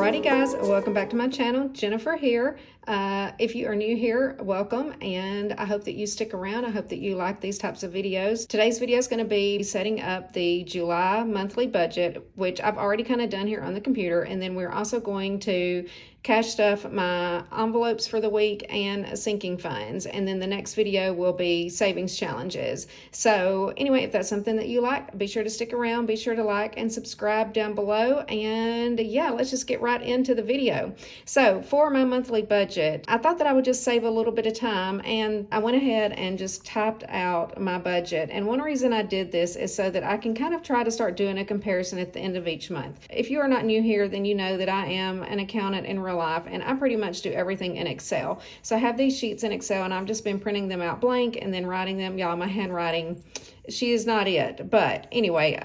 Alrighty guys, welcome back to my channel. Jennifer here. If you are new here, welcome, and I hope that you stick around. I hope that you like these types of videos. Today's video is going to be setting up the July monthly budget, which I've already kind of done here on the computer, and then we're also going to cash stuff my envelopes for the week and sinking funds, and then the next video will be savings challenges. So anyway, if that's something that you like, be sure to stick around, be sure to like and subscribe down below, and yeah, let's just get right into the video. So for my monthly budget, I thought that I would just save a little bit of time, and I went ahead and just typed out my budget. And one reason I did this is so that I can kind of try to start doing a comparison at the end of each month. If you are not new here, then you know that I am an accountant in real life, and I pretty much do everything in Excel. So I have these sheets in Excel, and I've just been printing them out blank and then writing them. Y'all, my handwriting, she is not it, but anyway,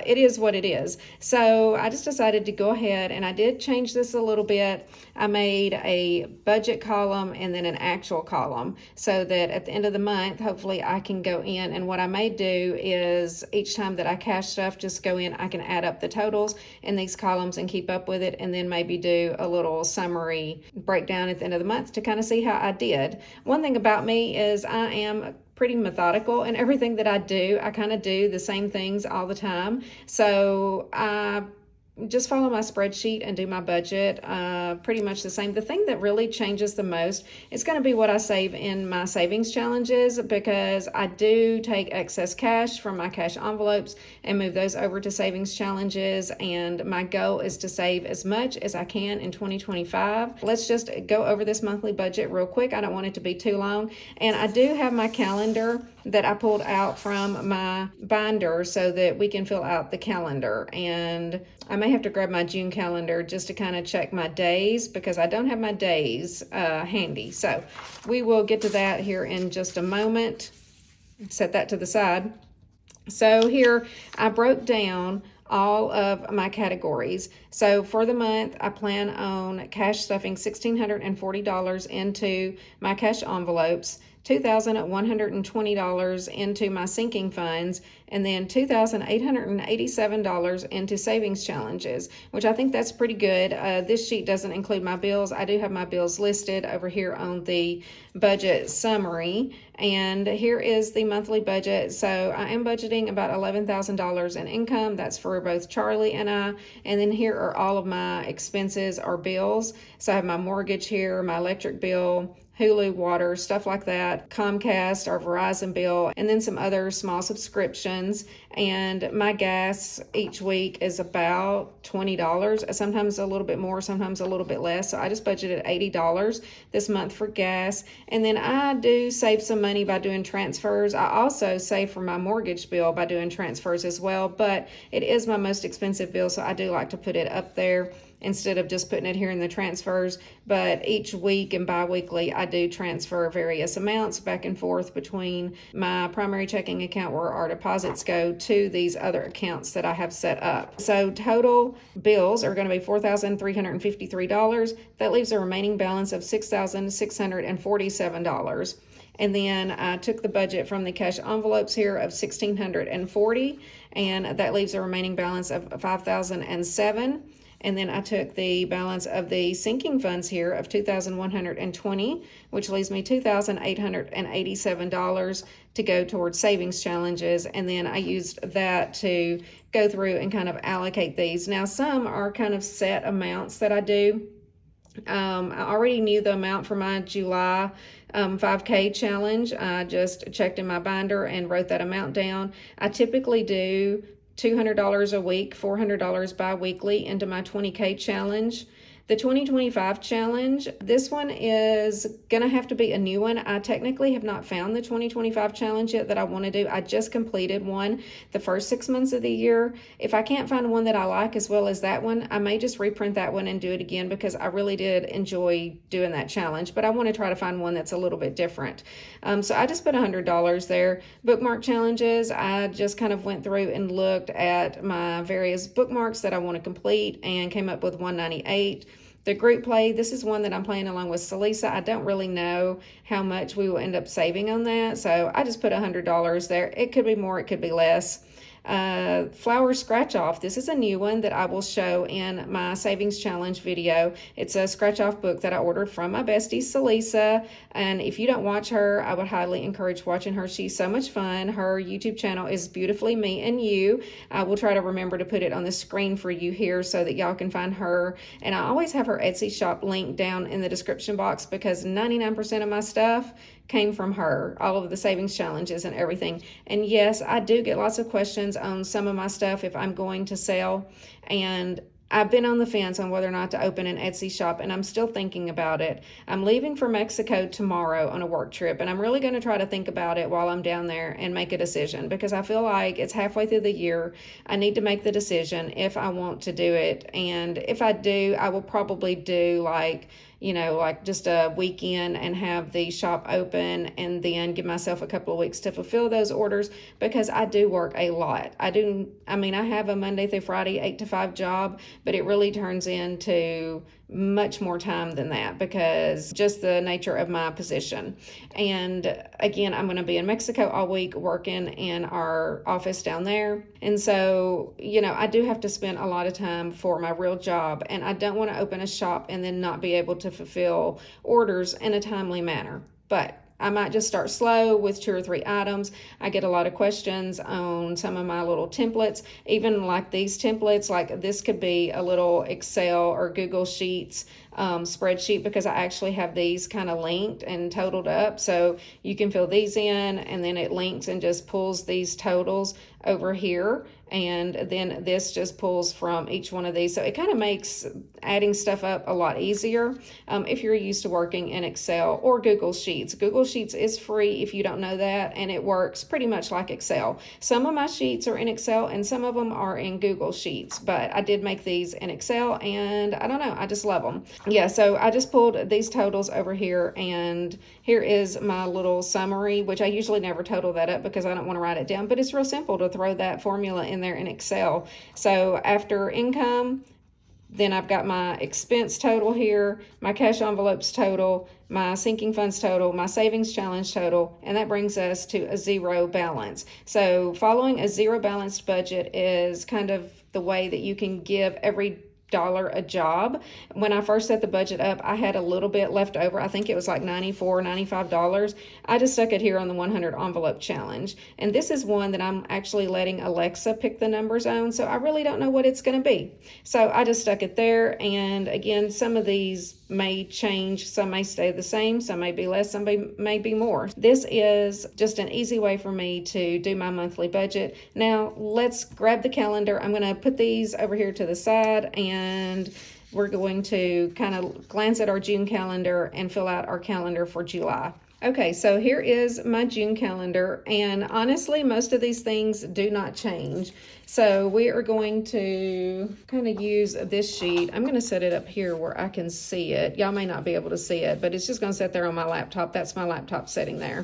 it is what it is. So I just decided to go ahead, and I did change this a little bit. I made a budget column and then an actual column, so that at the end of the month, hopefully I can go in, and what I may do is each time that I cash stuff, just go in, I can add up the totals in these columns and keep up with it, and then maybe do a little summary breakdown at the end of the month to kind of see how I did. One thing about me is I am pretty methodical in everything that I do. I kind of do the same things all the time. So I just follow my spreadsheet and do my budget pretty much the same. The thing that really changes the most is going to be what I save in my savings challenges, because I do take excess cash from my cash envelopes and move those over to savings challenges, and my goal is to save as much as I can in 2025. Let's just go over this monthly budget real quick. I don't want it to be too long, and I do have my calendar that I pulled out from my binder so that we can fill out the calendar, and I may have to grab my June calendar just to kind of check my days, because I don't have my days handy. So we will get to that here in just a moment. Set that to the side. So here I broke down all of my categories. So for the month, I plan on cash stuffing $1,640 into my cash envelopes, $2,120 into my sinking funds, and then $2,887 into savings challenges, which I think that's pretty good. This sheet doesn't include my bills. I do have my bills listed over here on the budget summary, and here is the monthly budget. So I am budgeting about $11,000 in income. That's for both Charlie and I. And then here are all of my expenses or bills. So I have my mortgage here, my electric bill, Hulu, water, stuff like that, Comcast or Verizon bill, and then some other small subscriptions. And my gas each week is about $20, sometimes a little bit more, sometimes a little bit less. So I just budgeted $80 this month for gas. And then I do save some money by doing transfers. I also save for my mortgage bill by doing transfers as well, but it is my most expensive bill, so I do like to put it up there instead of just putting it here in the transfers. But each week and bi-weekly, I do transfer various amounts back and forth between my primary checking account, where our deposits go, to these other accounts that I have set up. So total bills are going to be $4,353. That leaves a remaining balance of $6,647. And then I took the budget from the cash envelopes here of $1,640, and that leaves a remaining balance of $5,007. And then I took the balance of the sinking funds here of $2,120, which leaves me $2,887 to go towards savings challenges. And then I used that to go through and kind of allocate these. Now, some are kind of set amounts that I do. I already knew the amount for my July 5K challenge. I just checked in my binder and wrote that amount down. I typically do $200 a week, $400 bi-weekly into my 20K challenge. The 2025 challenge, this one is going to have to be a new one. I technically have not found the 2025 challenge yet that I want to do. I just completed one the first 6 months of the year. If I can't find one that I like as well as that one, I may just reprint that one and do it again, because I really did enjoy doing that challenge. But I want to try to find one that's a little bit different. So I just put $100 there. Bookmark challenges, I just kind of went through and looked at my various bookmarks that I want to complete and came up with $198. The group play, this is one that I'm playing along with Celisa. I don't really know how much we will end up saving on that, so I just put $100 there. It could be more, it could be less. Flower scratch off. This is a new one that I will show in my savings challenge video. It's a scratch off book that I ordered from my bestie Celisa, and if you don't watch her, I would highly encourage watching her. She's so much fun. Her YouTube channel is Beautifully Me and You. I will try to remember to put it on the screen for you here so that y'all can find her, and I always have her Etsy shop linked down in the description box because 99% of my stuff came from her, all of the savings challenges and everything. And yes, I do get lots of questions on some of my stuff if I'm going to sell, and I've been on the fence on whether or not to open an Etsy shop, and I'm still thinking about it. I'm leaving for Mexico tomorrow on a work trip, and I'm really going to try to think about it while I'm down there and make a decision, because I feel like it's halfway through the year. I need to make the decision if I want to do it, and if I do, I will probably do like just a weekend and have the shop open and then give myself a couple of weeks to fulfill those orders, because I do work a lot. I have a Monday through Friday 8 to 5 job, but it really turns into much more time than that because just the nature of my position. And again, I'm going to be in Mexico all week working in our office down there. And so, I do have to spend a lot of time for my real job, and I don't want to open a shop and then not be able to fulfill orders in a timely manner. But I might just start slow with 2 or 3 items. I get a lot of questions on some of my little templates, even like these templates. Like this could be a little Excel or Google Sheets spreadsheet, because I actually have these kind of linked and totaled up. So you can fill these in, and then it links and just pulls these totals over here. And then this just pulls from each one of these. So it kind of makes adding stuff up a lot easier if you're used to working in Excel or Google Sheets. Google Sheets is free if you don't know that, and it works pretty much like Excel. Some of my sheets are in Excel and some of them are in Google Sheets, but I did make these in Excel, and I don't know, I just love them. Yeah, so I just pulled these totals over here, and here is my little summary, which I usually never total that up because I don't want to write it down, but it's real simple to throw that formula in there in Excel. So after income, then I've got my expense total here, my cash envelopes total, my sinking funds total, my savings challenge total, and that brings us to a 0 balance. So following a 0 balanced budget is kind of the way that you can give every dollar a job. When I first set the budget up, I had a little bit left over. I think it was like $94, $95. I just stuck it here on the 100 envelope challenge. And this is one that I'm actually letting Alexa pick the numbers on, so I really don't know what it's going to be. So I just stuck it there. And again, some of these may change. Some may stay the same. Some may be less. Some may be more. This is just an easy way for me to do my monthly budget. Now let's grab the calendar. I'm going to put these over here to the side, and we're going to kind of glance at our June calendar and fill out our calendar for July. Okay, so here is my June calendar, and honestly, most of these things do not change. So we are going to kind of use this sheet. I'm going to set it up here where I can see it. Y'all may not be able to see it, but it's just going to sit there on my laptop. That's my laptop sitting there.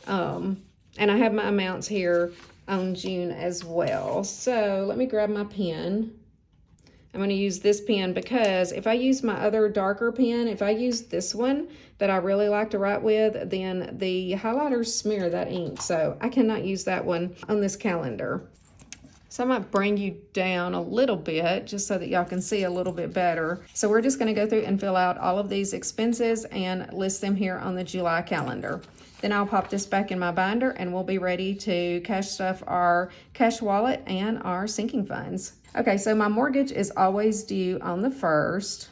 And I have my amounts here on June as well. So let me grab my pen. I'm going to use this pen because if I use my other darker pen, if I use this one that I really like to write with, then the highlighters smear that ink. So I cannot use that one on this calendar. So I might bring you down a little bit just so that y'all can see a little bit better. So we're just going to go through and fill out all of these expenses and list them here on the July calendar. Then I'll pop this back in my binder and we'll be ready to cash stuff our cash wallet and our sinking funds. Okay, so my mortgage is always due on the 1st,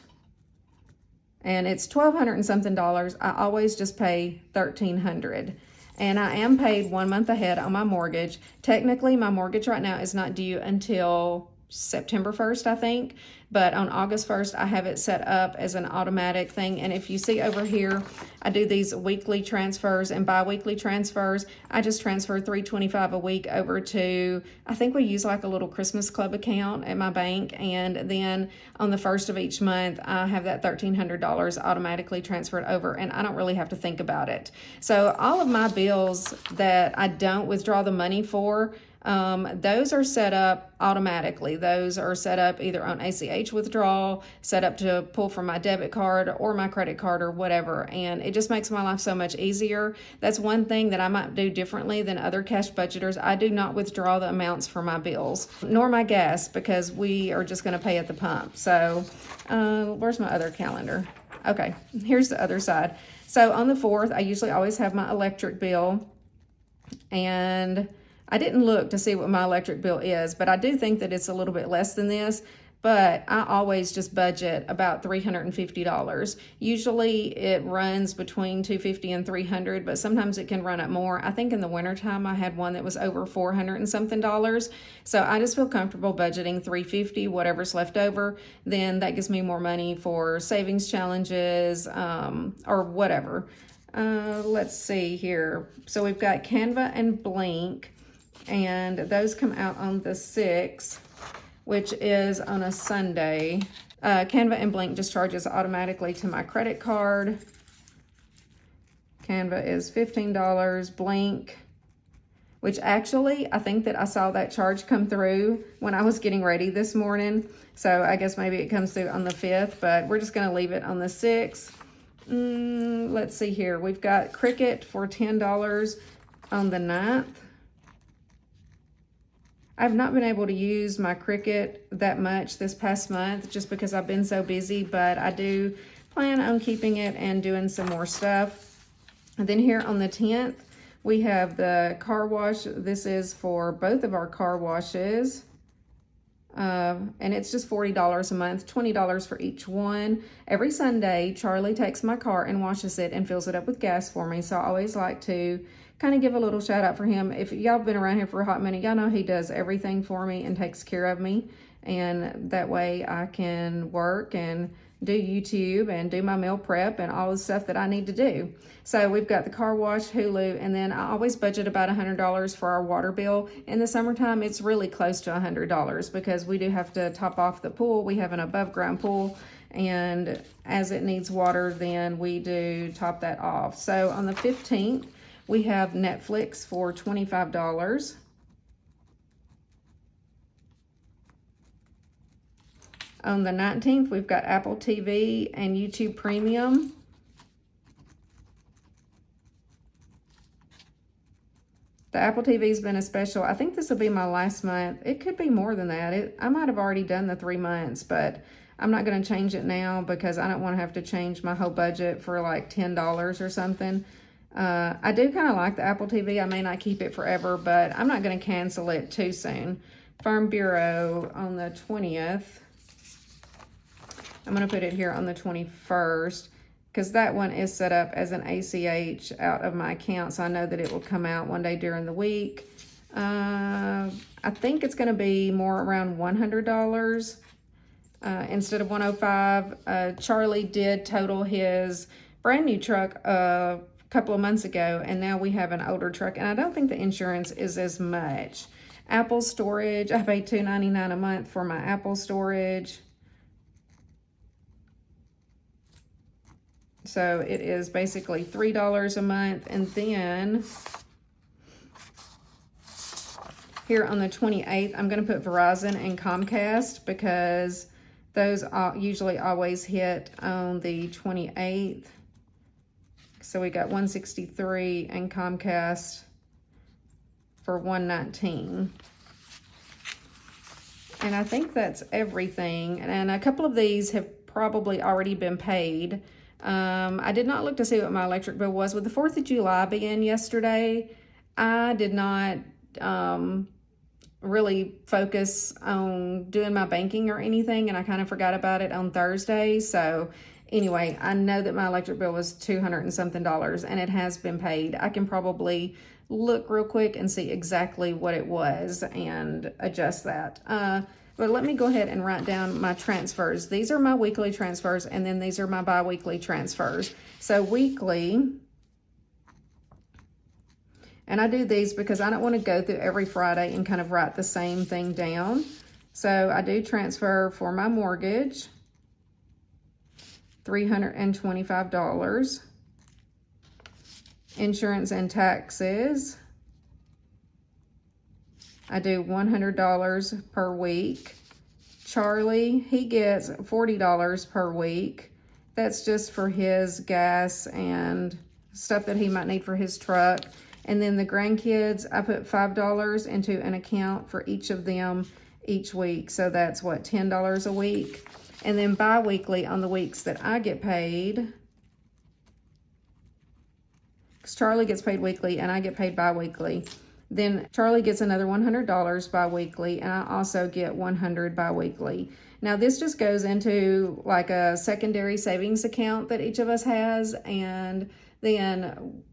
and it's $1,200 and something. I always just pay $1,300, and I am paid 1 month ahead on my mortgage. Technically, my mortgage right now is not due until September 1st, I think, but on August 1st, I have it set up as an automatic thing. And if you see over here, I do these weekly transfers and bi-weekly transfers. I just transfer $325 a week over to, I think we use like a little Christmas club account at my bank. And then on the 1st of each month, I have that $1,300 automatically transferred over, and I don't really have to think about it. So all of my bills that I don't withdraw the money for, Those are set up automatically. Those are set up either on ACH withdrawal, set up to pull from my debit card or my credit card or whatever. And it just makes my life so much easier. That's one thing that I might do differently than other cash budgeters. I do not withdraw the amounts for my bills, nor my gas, because we are just going to pay at the pump. So where's my other calendar? Okay, here's the other side. So on the 4th, I usually always have my electric bill, and I didn't look to see what my electric bill is, but I do think that it's a little bit less than this, but I always just budget about $350. Usually it runs between $250 and $300, but sometimes it can run up more. I think in the wintertime I had one that was over $400 and something. So I just feel comfortable budgeting $350, whatever's left over. Then that gives me more money for savings challenges or whatever. Let's see here. So we've got Canva and Blink, and those come out on the 6th, which is on a Sunday. Canva and Blink just charges automatically to my credit card. Canva is $15. Blink, which actually, I think that I saw that charge come through when I was getting ready this morning. So I guess maybe it comes through on the 5th, but we're just gonna leave it on the 6th. Let's see here. We've got Cricket for $10 on the 9th. I've not been able to use my Cricut that much this past month just because I've been so busy, but I do plan on keeping it and doing some more stuff. And then here on the 10th, we have the car wash. This is for both of our car washes. And it's just $40 a month, $20 for each one. Every Sunday, Charlie takes my car and washes it and fills it up with gas for me. So I always like to kind of give a little shout out for him. If y'all been around here for a hot minute, y'all know he does everything for me and takes care of me. And that way I can work and do YouTube and do my meal prep and all the stuff that I need to do. So we've got the car wash, Hulu, and then I always budget about $100 for our water bill. In the summertime, it's really close to $100 because we do have to top off the pool. We have an above ground pool, and as it needs water, then we do top that off. So on the 15th, we have Netflix for $25. On the 19th, we've got Apple TV and YouTube Premium. The Apple TV's been a special. I think this will be my last month. It could be more than that. I might have already done the 3 months, but I'm not going to change it now because I don't want to have to change my whole budget for like $10 or something. I do kind of like the Apple TV. I may not keep it forever, but I'm not going to cancel it too soon. Farm Bureau on the 20th. I'm going to put it here on the 21st because that one is set up as an ACH out of my account, so I know that it will come out one day during the week. I think it's going to be more around $100 instead of $105. Charlie did total his brand new truck couple of months ago, and now we have an older truck, and I don't think the insurance is as much. Apple storage, I pay $2.99 a month for my Apple storage. So it is basically $3 a month. And then here on the 28th, I'm going to put Verizon and Comcast because those usually always hit on the 28th. So we got $163 and Comcast for $119. And I think that's everything. And a couple of these have probably already been paid. I did not look to see what my electric bill was. With the 4th of July being yesterday, I did not really focus on doing my banking or anything, and I kind of forgot about it on Thursday. So anyway, I know that my electric bill was $200 and something, and it has been paid. I can probably look real quick and see exactly what it was and adjust that. But let me go ahead and write down my transfers. These are my weekly transfers, and then these are my bi-weekly transfers. So weekly, and I do these because I don't want to go through every Friday and kind of write the same thing down. So I do transfer for my mortgage, $325. Insurance and taxes, I do $100 per week. Charlie, he gets $40 per week. That's just for his gas and stuff that he might need for his truck. And then the grandkids, I put $5 into an account for each of them each week. So that's what, $10 a week. And then bi-weekly on the weeks that I get paid, because Charlie gets paid weekly and I get paid bi-weekly. Then Charlie gets another $100 bi-weekly, and I also get $100 bi-weekly. Now this just goes into like a secondary savings account that each of us has, and then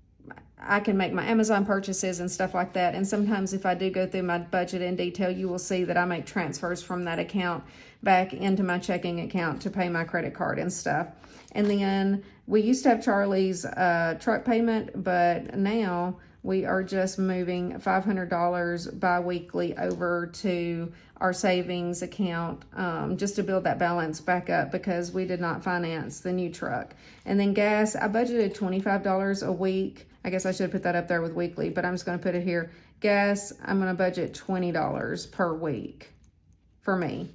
I can make my Amazon purchases and stuff like that. And sometimes if I do go through my budget in detail, you will see that I make transfers from that account back into my checking account to pay my credit card and stuff. And then we used to have Charlie's truck payment, but now we are just moving $500 bi-weekly over to our savings account just to build that balance back up, because we did not finance the new truck. And then gas, I budgeted $25 a week. I guess I should put that up there with weekly, but I'm just going to put it here. Gas, I'm going to budget $20 per week for me.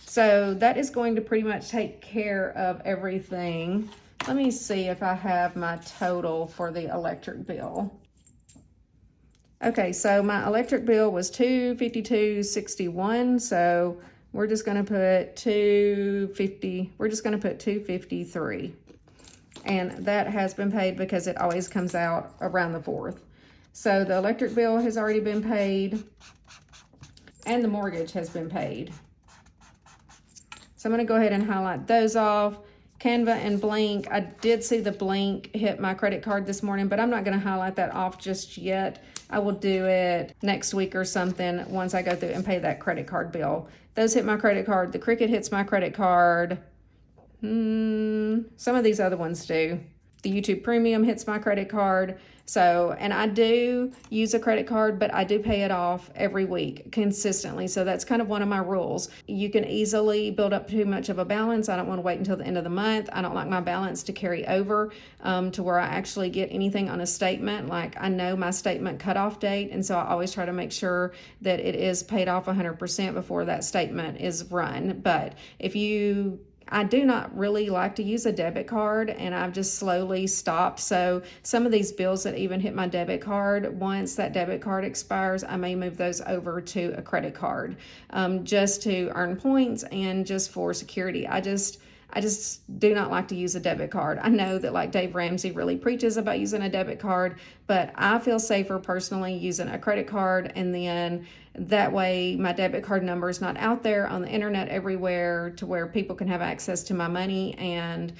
So that is going to pretty much take care of everything. Let me see if I have my total for the electric bill. Okay, so my electric bill was $252.61, so we're just going to put $253. And that has been paid because it always comes out around the 4th. So the electric bill has already been paid, and the mortgage has been paid. So I'm going to go ahead and highlight those off. Canva and Blink, I did see the Blink hit my credit card this morning, but I'm not going to highlight that off just yet. I will do it next week or something once I go through and pay that credit card bill. Those hit my credit card. The Cricut hits my credit card. Some of these other ones do. The YouTube Premium hits my credit card. So, and I do use a credit card, but I do pay it off every week consistently. So that's kind of one of my rules. You can easily build up too much of a balance. I don't want to wait until the end of the month. I don't like my balance to carry over to where I actually get anything on a statement. Like, I know my statement cutoff date, and so I always try to make sure that it is paid off 100% before that statement is run. But I do not really like to use a debit card, and I've just slowly stopped. So some of these bills that even hit my debit card, once that debit card expires, I may move those over to a credit card just to earn points and just for security. I just do not like to use a debit card. I know that like Dave Ramsey really preaches about using a debit card, but I feel safer personally using a credit card, and then that way my debit card number is not out there on the internet everywhere to where people can have access to my money. And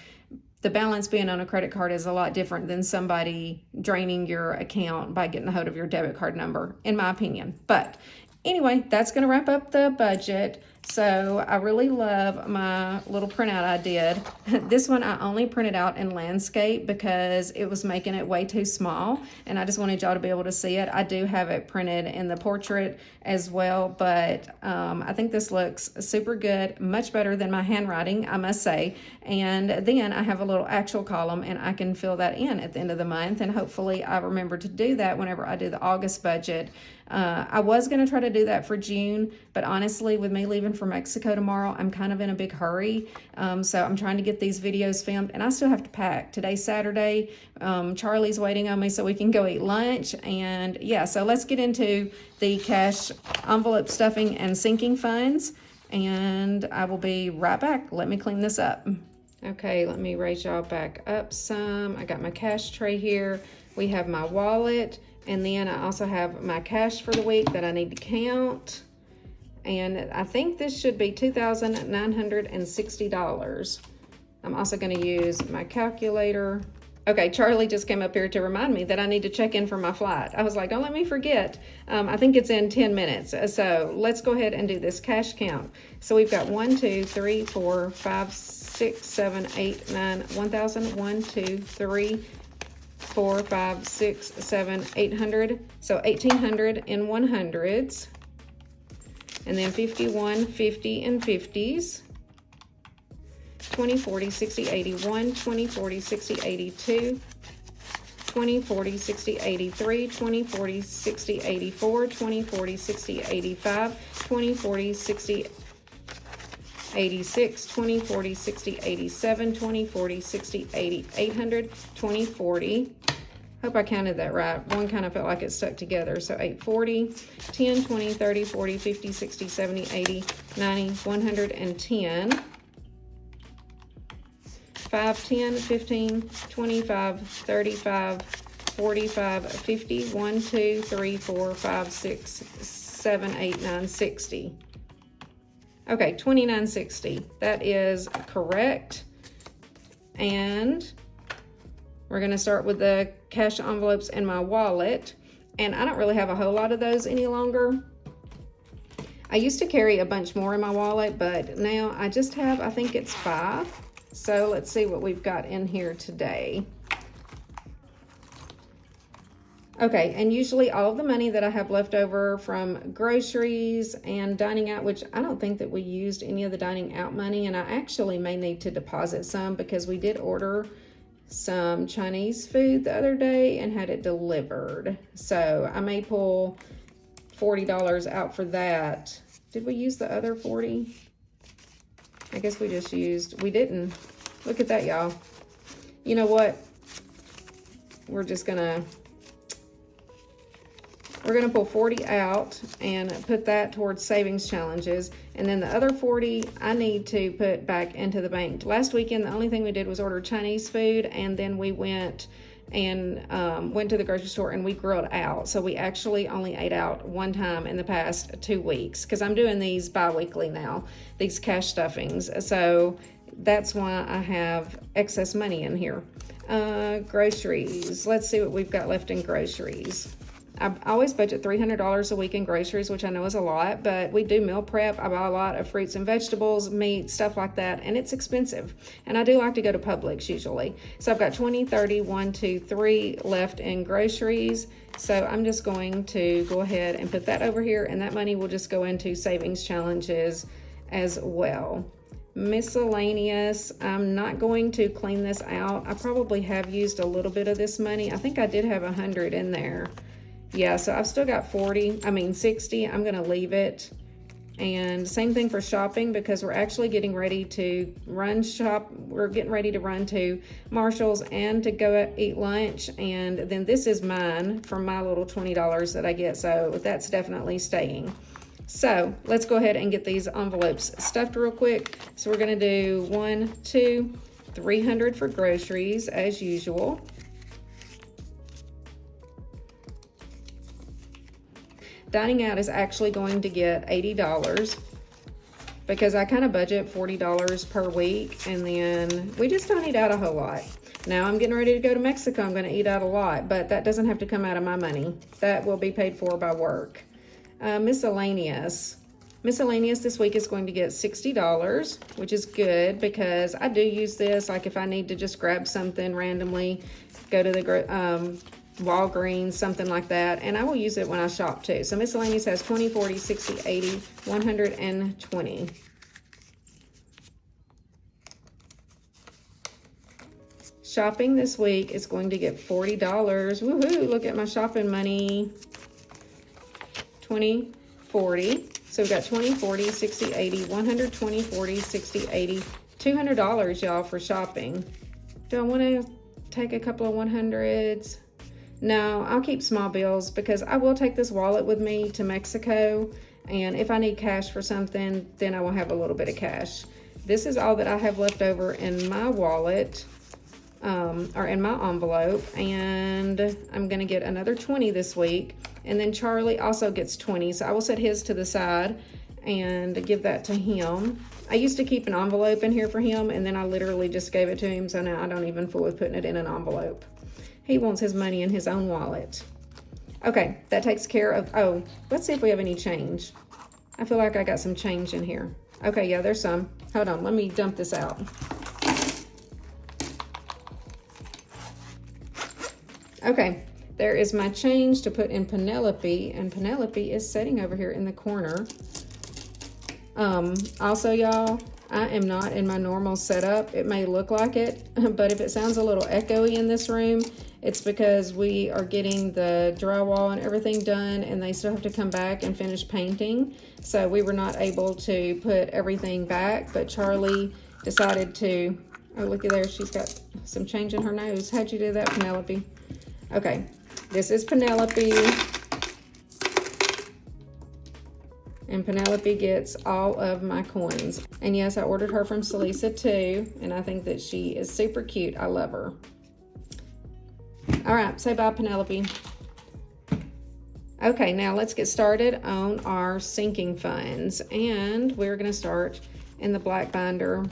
the balance being on a credit card is a lot different than somebody draining your account by getting a hold of your debit card number, in my opinion. But anyway, that's going to wrap up the budget. So I really love my little printout I did. This one I only printed out in landscape because it was making it way too small, and I just wanted y'all to be able to see it. I do have it printed in the portrait as well, but I think this looks super good, much better than my handwriting, I must say. And then I have a little actual column, and I can fill that in at the end of the month, and hopefully I remember to do that whenever I do the August budget. I was going to try to do that for June, but honestly, with me leaving for Mexico tomorrow, I'm kind of in a big hurry. So I'm trying to get these videos filmed, and I still have to pack. Today's Saturday. Charlie's waiting on me so we can go eat lunch. And yeah, so let's get into the cash envelope stuffing and sinking funds, and I will be right back. Let me clean this up. Okay, let me raise y'all back up some. I got my cash tray here. We have my wallet. And then I also have my cash for the week that I need to count. And I think this should be $2,960. I'm also going to use my calculator. Okay, Charlie just came up here to remind me that I need to check in for my flight. I was like, don't let me forget. I think it's in 10 minutes. So let's go ahead and do this cash count. So we've got 1, 2, 3, 4, 5, 6, 7, 8, 9, 1,000, 1, 2, 3, 4, 5, 6, 7, 800. So 1,800 in 100s. And then 51, 50 in 50s. 20, 40, 60, 81, 20, 40, 60, 82, 20, 40, 60, 83, 20, 40, 60, 84, 20, 40, 60, 85, 20, 40, 60, 86, 20, 40, 60, 87, 20, 40, 60, 80, 800, 20, 40. Hope I counted that right. One kind of felt like it stuck together. So 840, 10, 20, 30, 40, 50, 60, 70, 80, 90, 110. 5, 10, 15, 25, 35, 45, 50, 1, 2, 3, 4, 5, 6, 7, 8, 9, 60. Okay, 2960. That is correct. And we're going to start with the cash envelopes in my wallet. And I don't really have a whole lot of those any longer. I used to carry a bunch more in my wallet, but now I just have, I think it's 5. So let's see what we've got in here today. Okay, and usually all of the money that I have left over from groceries and dining out, which I don't think that we used any of the dining out money, and I actually may need to deposit some because we did order some Chinese food the other day and had it delivered. So I may pull $40 out for that. Did we use the other 40? I guess we just used, we didn't. Look at that, y'all. You know what? We're gonna pull 40 out and put that towards savings challenges. And then the other 40, I need to put back into the bank. Last weekend, the only thing we did was order Chinese food, and then we went to the grocery store and we grilled out. So we actually only ate out one time in the past 2 weeks, because I'm doing these bi-weekly now, these cash stuffings. So that's why I have excess money in here. Groceries. Let's see what we've got left in groceries. I always budget $300 a week in groceries, which I know is a lot, but we do meal prep. I buy a lot of fruits and vegetables, meat, stuff like that, and it's expensive. And I do like to go to Publix usually. So I've got 20, 30, 1, 2, 3 left in groceries. So I'm just going to go ahead and put that over here, and that money will just go into savings challenges as well. Miscellaneous, I'm not going to clean this out. I probably have used a little bit of this money. I think I did have 100 in there. Yeah, so I've still got 60. I'm going to leave it. And same thing for shopping, because we're actually getting ready to We're getting ready to run to Marshall's and to go eat lunch. And then this is mine from my little $20 that I get. So that's definitely staying. So let's go ahead and get these envelopes stuffed real quick. So we're going to do 1, 2, 300 for groceries as usual. Dining out is actually going to get $80 because I kind of budget $40 per week, and then we just don't eat out a whole lot. Now I'm getting ready to go to Mexico. I'm going to eat out a lot, but that doesn't have to come out of my money. That will be paid for by work. Miscellaneous. Miscellaneous this week is going to get $60, which is good because I do use this. Like if I need to just grab something randomly, go to the Walgreens, something like that, and I will use it when I shop too. So miscellaneous has 20, 40, 60, 80, 120. Shopping this week is going to get $40. Woohoo, look at my shopping money. 20, 40. So we've got 20, 40, 60, 80, 120, 40, 60, 80, $200, y'all, for shopping. Do I want to take a couple of 100s? No, I'll keep small bills because I will take this wallet with me to Mexico, and if I need cash for something, then I will have a little bit of cash. This is all that I have left over in my wallet, or in my envelope, and I'm going to get another 20 this week, and then Charlie also gets 20, so I will set his to the side and give that to him. I used to keep an envelope in here for him, and then I literally just gave it to him, so now I don't even fool with putting it in an envelope. He wants his money in his own wallet. Okay, that takes care of, oh, let's see if we have any change. I feel like I got some change in here. Okay, yeah, there's some. Hold on, let me dump this out. Okay, there is my change to put in Penelope, and Penelope is sitting over here in the corner. Also, y'all, I am not in my normal setup. It may look like it, but if it sounds a little echoey in this room, It's because we are getting the drywall and everything done, and they still have to come back and finish painting. So we were not able to put everything back, but Charlie decided to, oh, looky there, she's got some change in her nose. How'd you do that, Penelope? Okay, this is Penelope. And Penelope gets all of my coins. And yes, I ordered her from Salisa too, and I think that she is super cute. I love her. All right, say bye, Penelope. Okay, now let's get started on our sinking funds. And we're gonna start in the black binder.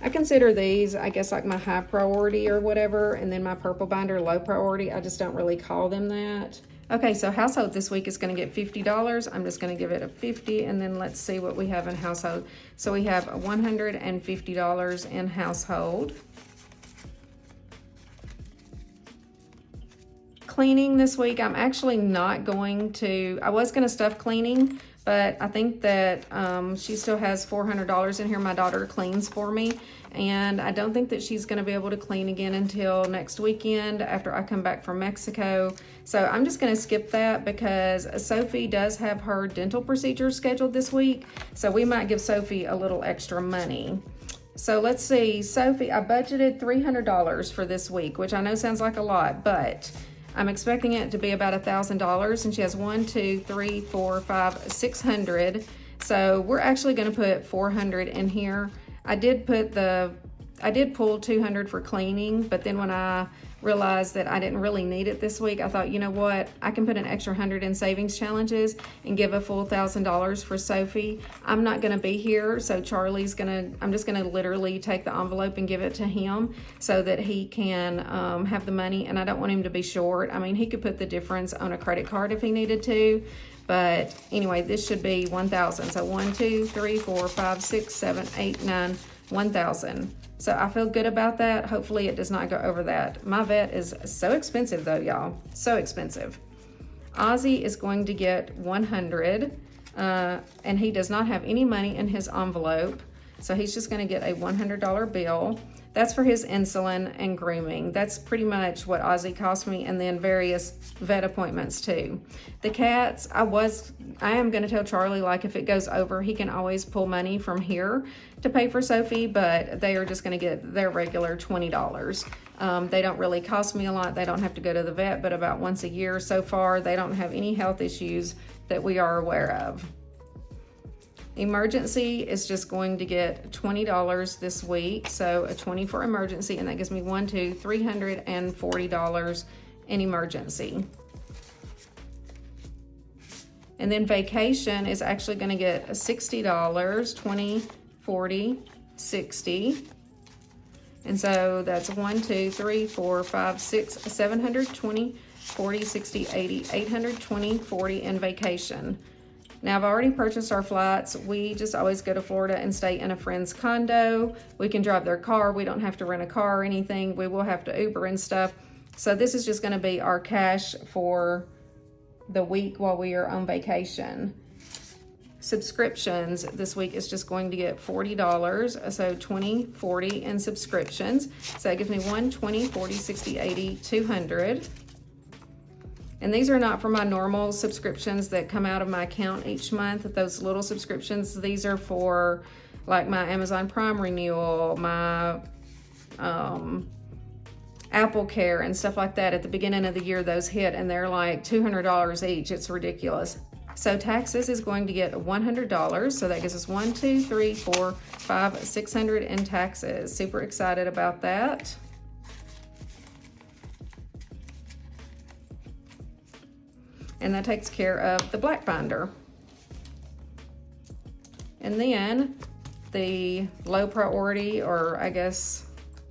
I consider these, I guess, like my high priority or whatever, and then my purple binder low priority. I just don't really call them that. Okay, so household this week is going to get $50. I'm just going to give it a 50, and then let's see what we have in household. So we have $150 in household. Cleaning this week, I'm actually not going to, I was going to stuff cleaning, but I think that she still has $400 in here. My daughter cleans for me, and I don't think that she's going to be able to clean again until next weekend after I come back from Mexico. So I'm just going to skip that because Sophie does have her dental procedure scheduled this week, so we might give Sophie a little extra money. So let's see, Sophie, I budgeted $300 for this week, which I know sounds like a lot, but I'm expecting it to be about $1,000, and she has 1, 2, 3, 4, 5, 600. So we're actually going to put 400 in here. I did pull 200 for cleaning, but then when I realized that I didn't really need it this week, I thought, you know what, I can put an extra 100 in savings challenges and give a full $1,000 for Sophie. I'm not going to be here, so I'm just going to literally take the envelope and give it to him so that he can have the money, and I don't want him to be short. I mean, he could put the difference on a credit card if he needed to, but anyway, this should be 1,000. So 1, 2, 3, 4, 5, 6, 7, 8, 9, 1,000. So I feel good about that. Hopefully it does not go over that. My vet is so expensive though, y'all. So expensive. Ozzy is going to get 100, and he does not have any money in his envelope. So he's just going to get a $100 bill. That's for his insulin and grooming. That's pretty much what Ozzy cost me, and then various vet appointments too. The cats, I am going to tell Charlie, like, if it goes over, he can always pull money from here to pay for Sophie, but they are just going to get their regular $20. They don't really cost me a lot. They don't have to go to the vet but about once a year so far. They don't have any health issues that we are aware of. Emergency is just going to get $20 this week, so a 20 for emergency, and that gives me $340 in emergency. And then vacation is actually going to get $60, 20, 40, 60. And so that's 1, 2, 3, 4, 5, 6, 720, 40, 60, 80, 820, 40 in vacation. Now, I've already purchased our flights. We just always go to Florida and stay in a friend's condo. We can drive their car. We don't have to rent a car or anything. We will have to Uber and stuff. So this is just going to be our cash for the week while we are on vacation. Subscriptions this week is just going to get $40. So 20, 40 in subscriptions. So that gives me 1, 20, 40, 60, 80, 200. And these are not for my normal subscriptions that come out of my account each month. Those little subscriptions, these are for like my Amazon Prime renewal, my Apple Care and stuff like that. At the beginning of the year, those hit, and they're like $200 each. It's ridiculous. So taxes is going to get $100. So that gives us 1, 2, 3, 4, 5, 600 in taxes. Super excited about that. And that takes care of the black binder. And then the low priority, or I guess,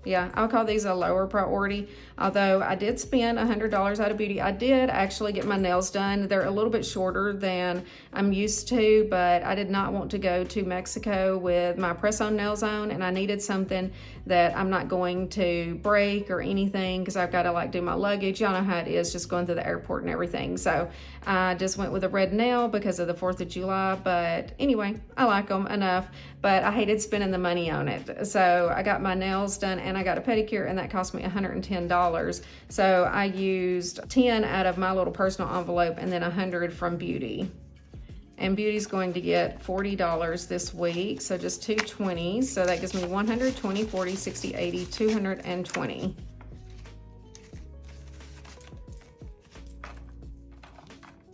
yeah, I'll call these a lower priority. Although I did spend $100 out of beauty. I did actually get my nails done. They're a little bit shorter than I'm used to, but I did not want to go to Mexico with my press-on nails on, and I needed something that I'm not going to break or anything because I've got to like do my luggage. Y'all know how it is just going through the airport and everything. So I just went with a red nail because of the 4th of July. But anyway, I like them enough, but I hated spending the money on it. So I got my nails done and I got a pedicure, and that cost me $110. $40. So I used 10 out of my little personal envelope and then 100 from Beauty. And Beauty's going to get $40 this week, so just 2 20s. So that gives me 120, 40, 60, 80, 220.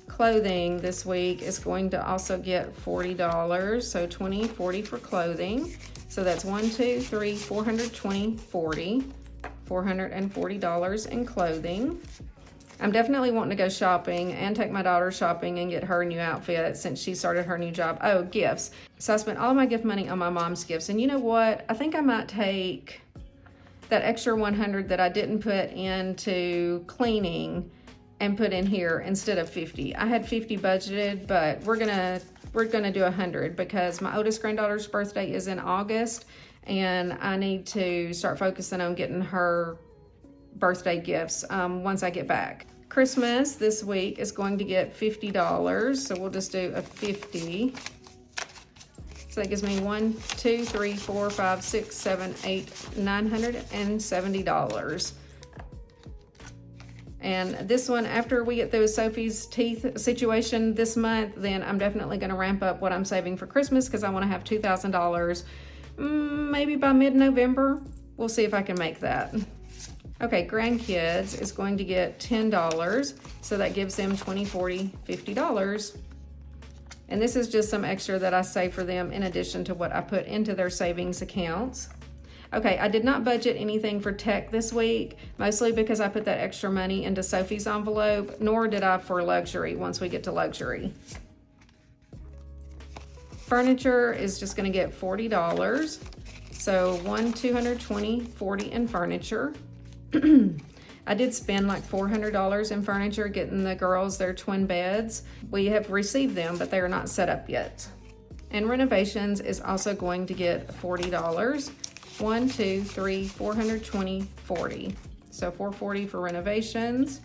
Clothing this week is going to also get $40, so 20, 40 for clothing. So that's 1, 2, 3, 420, 40, $440 in clothing. I'm definitely wanting to go shopping and take my daughter shopping and get her a new outfit since she started her new job. Oh, gifts. So I spent all of my gift money on my mom's gifts. And you know what? I think I might take that extra 100 that I didn't put into cleaning and put in here instead of 50. I had 50 budgeted, but we're gonna do 100 because my oldest granddaughter's birthday is in August and I need to start focusing on getting her birthday gifts once I get back. Christmas this week is going to get $50, so we'll just do a 50. So that gives me 1, 2, 3, 4, 5, 6, 7, 8, $970. And this one, after we get through Sophie's teeth situation this month, then I'm definitely going to ramp up what I'm saving for Christmas because I want to have $2,000 maybe by mid-November. We'll see if I can make that. Okay, grandkids is going to get $10, so that gives them $20, $40, $50. And this is just some extra that I save for them in addition to what I put into their savings accounts. Okay, I did not budget anything for tech this week, mostly because I put that extra money into Sophie's envelope, nor did I for luxury once we get to luxury. Furniture is just gonna get $40. So 1, 220, 40 in furniture. I did spend like $400 in furniture getting the girls their twin beds. We have received them, but they are not set up yet. And renovations is also going to get $40. 1, 2, 3, 420, 40. So $440 for renovations.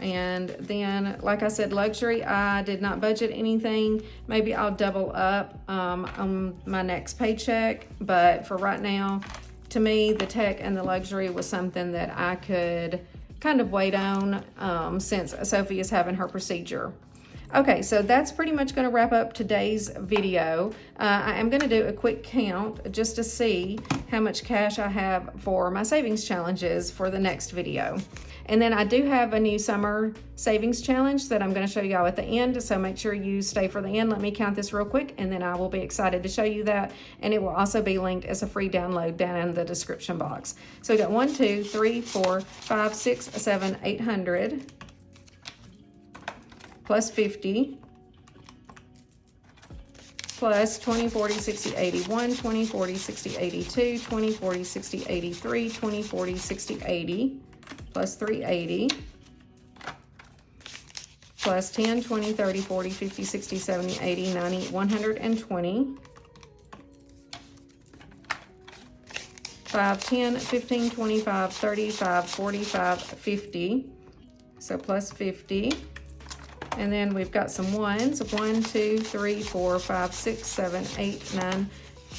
And then, like I said, luxury, I did not budget anything. Maybe I'll double up on my next paycheck. But for right now, to me, the tech and the luxury was something that I could kind of wait on since Sophie is having her procedure. Okay, so that's pretty much going to wrap up today's video. I am going to do a quick count just to see how much cash I have for my savings challenges for the next video. And then I do have a new summer savings challenge that I'm going to show y'all at the end, so make sure you stay for the end. Let me count this real quick, and then I will be excited to show you that. And it will also be linked as a free download down in the description box. So we got 1, 2, 3, 4, 5, 6, 7, 800. Plus 50, plus 20, 40, 60, 81, 20, 40, 60, 82, 20, 40, 60, 83, 20, 40, 60, 80, plus 380, plus 10, 20, 30, 40, 50, 60, 70, 80, 90, 120, 5, 10, 15, 25, 35, 45, 50, so plus 50. And then we've got some ones. 1, 2, 3, 4, 5, 6, 7, 8, 9,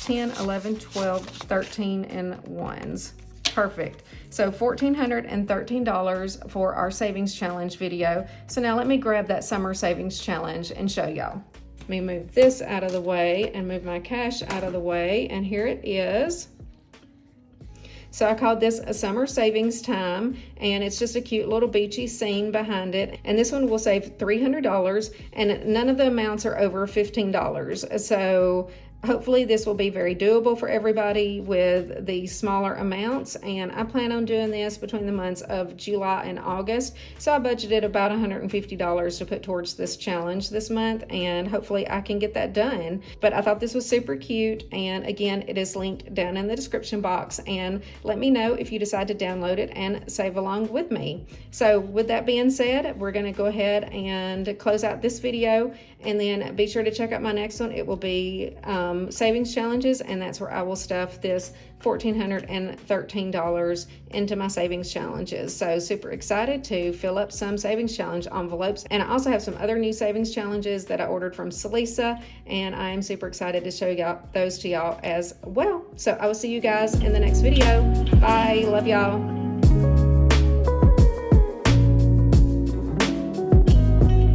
10, 11, 12, 13 in ones. Perfect. So $1,413 for our savings challenge video. So now let me grab that summer savings challenge and show y'all. Let me move this out of the way and move my cash out of the way. And here it is. So I called this a summer savings time, and it's just a cute little beachy scene behind it. And this one will save $300, and none of the amounts are over $15. So hopefully this will be very doable for everybody with the smaller amounts. And I plan on doing this between the months of July and August. So I budgeted about $150 to put towards this challenge this month, and hopefully I can get that done. But I thought this was super cute, and again, it is linked down in the description box. And let me know if you decide to download it and save along with me. So with that being said, we're going to go ahead and close out this video, and then be sure to check out my next one. It will be savings challenges, and that's where I will stuff this $1,413 into my savings challenges. So super excited to fill up some savings challenge envelopes. And I also have some other new savings challenges that I ordered from Celisa, and I am super excited to show y'all those to y'all as well. So I will see you guys in the next video. Bye. Love y'all.